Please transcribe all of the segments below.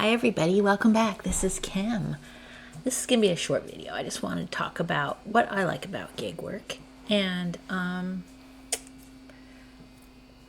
Hi everybody, welcome back. This is Kim. This is going to be a short video. I just want to talk about what I like about gig work. And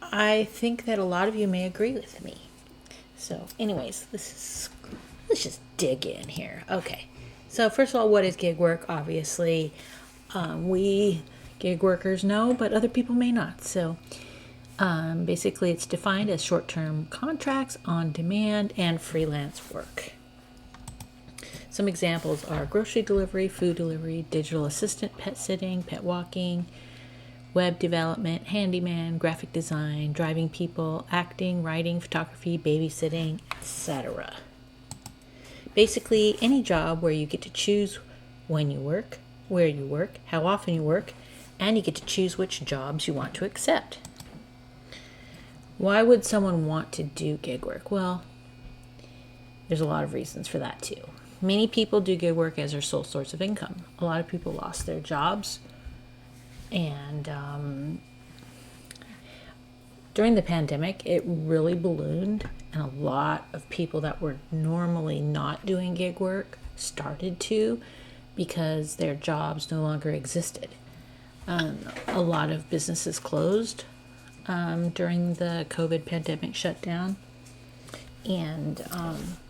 I think that a lot of you may agree with me. So anyways, let's just dig in here. Okay. So first of all, what is gig work? Obviously, we gig workers know, but other people may not. So basically, it's defined as short-term contracts, on-demand, and freelance work. Some examples are grocery delivery, food delivery, digital assistant, pet sitting, pet walking, web development, handyman, graphic design, driving people, acting, writing, photography, babysitting, etc. Basically, any job where you get to choose when you work, where you work, how often you work, and you get to choose which jobs you want to accept. Why would someone want to do gig work? Well, there's a lot of reasons for that too. Many people do gig work as their sole source of income. A lot of people lost their jobs, and during the pandemic, it really ballooned, and a lot of people that were normally not doing gig work started to because their jobs no longer existed. A lot of businesses closed during the COVID pandemic shutdown, and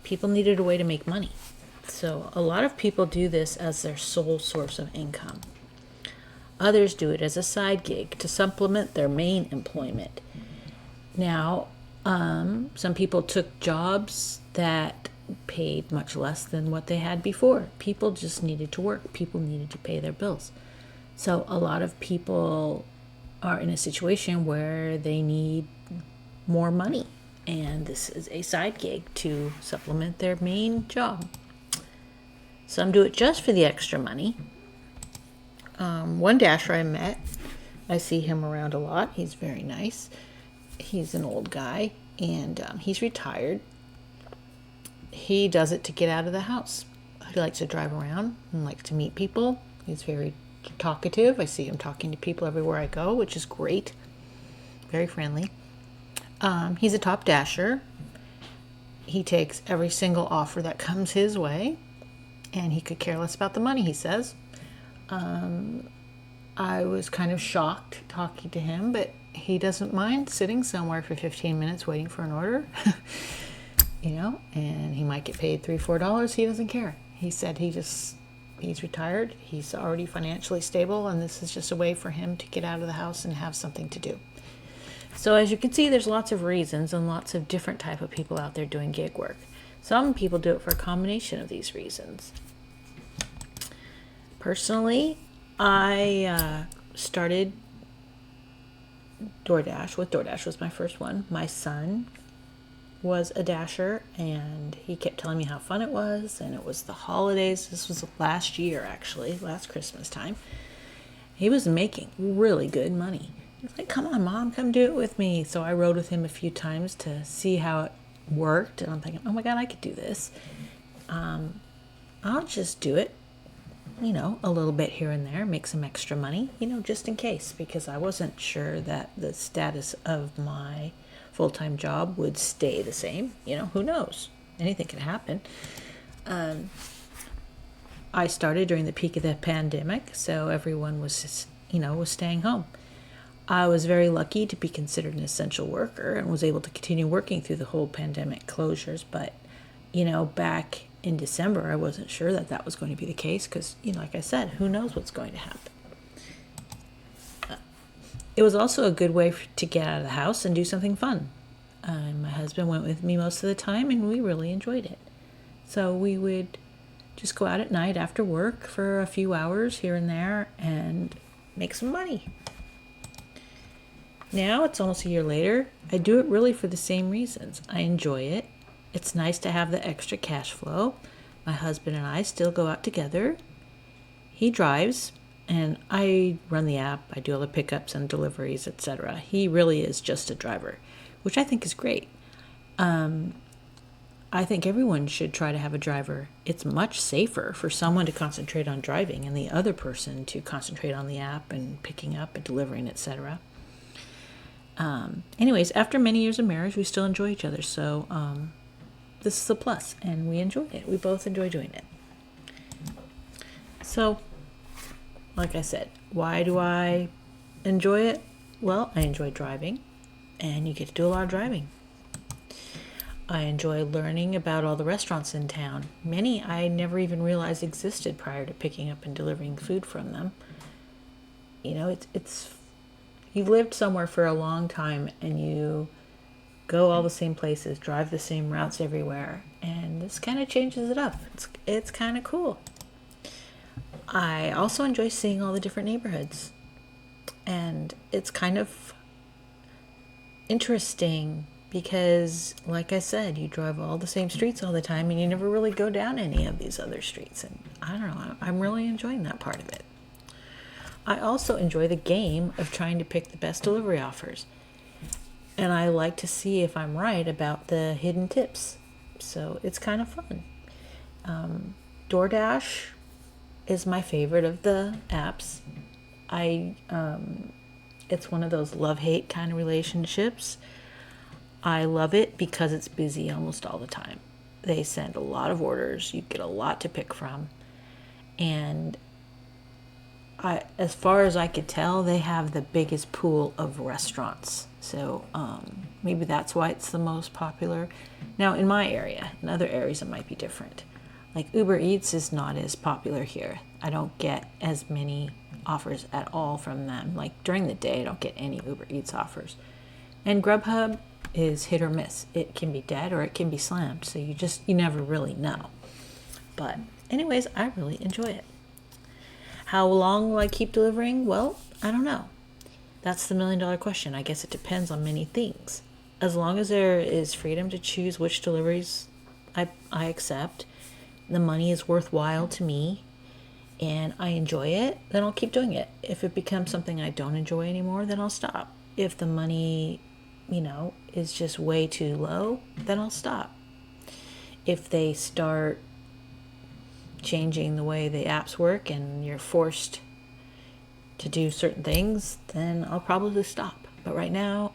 people needed a way to make money. So a lot of people do this as their sole source of income. Others do it as a side gig to supplement their main employment. Now, some people took jobs that paid much less than what they had before. People just needed to work. People needed to pay their bills. So a lot of people are in a situation where they need more money, and this is a side gig to supplement their main job. Some do it just for the extra money. One dasher I met, I see him around a lot. He's very nice. He's an old guy, and he's retired. He does it to get out of the house. He likes to drive around and likes to meet people. He's very talkative. I see him talking to people everywhere I go, which is great. Very friendly. He's a top dasher. He takes every single offer that comes his way, and he could care less about the money, he says. I was kind of shocked talking to him, but he doesn't mind sitting somewhere for 15 minutes waiting for an order. And he might get paid $3-4. He doesn't care. He said he's retired. He's already financially stable, and this is just a way for him to get out of the house and have something to do. So as you can see, there's lots of reasons and lots of different type of people out there doing gig work. Some people do it for a combination of these reasons. Personally, I started DoorDash. DoorDash was my first one. My son was a dasher, and he kept telling me how fun it was, and it was the holidays. This was last year, actually, last Christmas time. He was making really good money. He was like, come on, Mom, come do it with me. So I rode with him a few times to see how it worked, and I'm thinking, oh my God, I could do this. I'll just do it, a little bit here and there, make some extra money, just in case, because I wasn't sure that the status of my full-time job would stay the same. Who knows? Anything can happen. I started during the peak of the pandemic, so everyone was staying home. I was very lucky to be considered an essential worker and was able to continue working through the whole pandemic closures. But, back in December, I wasn't sure that was going to be the case because, like I said, who knows what's going to happen. It was also a good way to get out of the house and do something fun. My husband went with me most of the time, and we really enjoyed it. So we would just go out at night after work for a few hours here and there and make some money. Now, it's almost a year later. I do it really for the same reasons. I enjoy it. It's nice to have the extra cash flow. My husband and I still go out together. He drives, and I run the app. I do all the pickups and deliveries, etc. He really is just a driver, which I think is great. I think everyone should try to have a driver. It's much safer for someone to concentrate on driving and the other person to concentrate on the app and picking up and delivering, etc. Anyways, after many years of marriage, we still enjoy each other. So this is a plus, and we enjoy it. We both enjoy doing it. So, like I said, why do I enjoy it? Well, I enjoy driving, and you get to do a lot of driving. I enjoy learning about all the restaurants in town. Many I never even realized existed prior to picking up and delivering food from them. You know, it's you've lived somewhere for a long time and you go all the same places, drive the same routes everywhere, and this kind of changes it up. It's kind of cool. I also enjoy seeing all the different neighborhoods, and it's kind of interesting because, like I said, you drive all the same streets all the time and you never really go down any of these other streets, and I don't know, I'm really enjoying that part of it. I also enjoy the game of trying to pick the best delivery offers, and I like to see if I'm right about the hidden tips, so it's kind of fun. DoorDash is my favorite of the apps. It's one of those love-hate kind of relationships. I love it because it's busy almost all the time. They send a lot of orders. You get a lot to pick from. And as far as I could tell, they have the biggest pool of restaurants. So maybe that's why it's the most popular. Now, in my area, in other areas, it might be different. Like Uber Eats is not as popular here. I don't get as many offers at all from them. Like during the day, I don't get any Uber Eats offers. And Grubhub is hit or miss. It can be dead or it can be slammed. So you never really know. But anyways, I really enjoy it. How long will I keep delivering? Well, I don't know. That's the $1 million question. I guess it depends on many things. As long as there is freedom to choose which deliveries I accept, the money is worthwhile to me, and I enjoy it, then I'll keep doing it. If it becomes something I don't enjoy anymore, then I'll stop. If the money, is just way too low, then I'll stop. If they start changing the way the apps work and you're forced to do certain things, then I'll probably stop. But right now,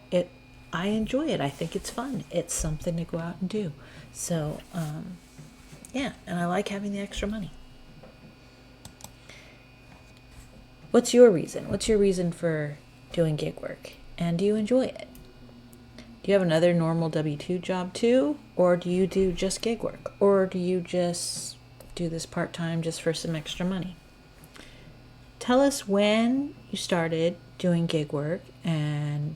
I enjoy it. I think it's fun. It's something to go out and do. So, yeah, and I like having the extra money. What's your reason? What's your reason for doing gig work? And do you enjoy it? Do you have another normal W-2 job too? Or do you do just gig work? Or do you just do this part-time just for some extra money? Tell us when you started doing gig work and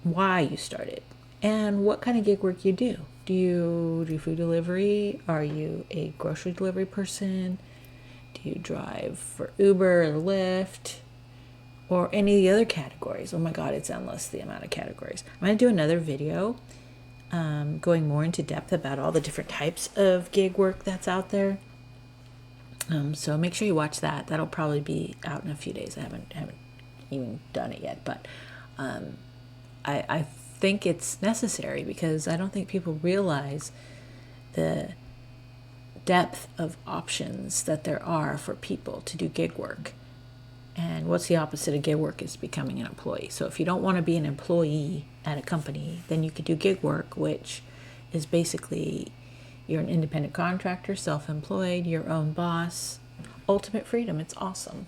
why you started and what kind of gig work you do. Do you do food delivery? Are you a grocery delivery person? Do you drive for Uber or Lyft or any of the other categories? Oh my God, it's endless, the amount of categories. I'm going to do another video going more into depth about all the different types of gig work that's out there. So make sure you watch that. That'll probably be out in a few days. I haven't even done it yet, but I think it's necessary because I don't think people realize the depth of options that there are for people to do gig work. And what's the opposite of gig work is becoming an employee. So if you don't want to be an employee at a company, then you could do gig work, which is basically you're an independent contractor, self-employed, your own boss, ultimate freedom. It's awesome.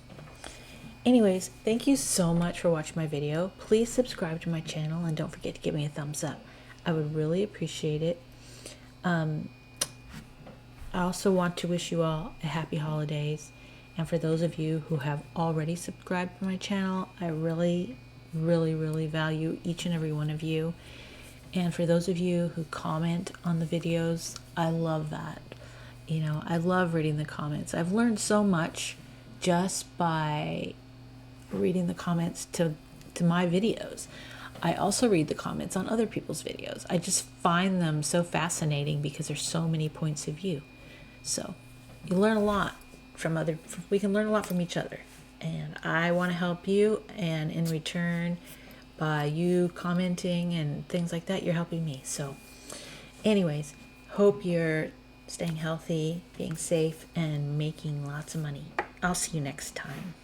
Anyways, thank you so much for watching my video. Please subscribe to my channel and don't forget to give me a thumbs up. I would really appreciate it. I also want to wish you all a happy holidays. And for those of you who have already subscribed to my channel, I really, really, really value each and every one of you. And for those of you who comment on the videos, I love that. I love reading the comments. I've learned so much just by reading the comments to my videos. I also read the comments on other people's videos. I just find them so fascinating because there's so many points of view. So you learn a lot we can learn a lot from each other. And I want to help you, and in return, by you commenting and things like that, you're helping me. So anyways, hope you're staying healthy, being safe, and making lots of money. I'll see you next time.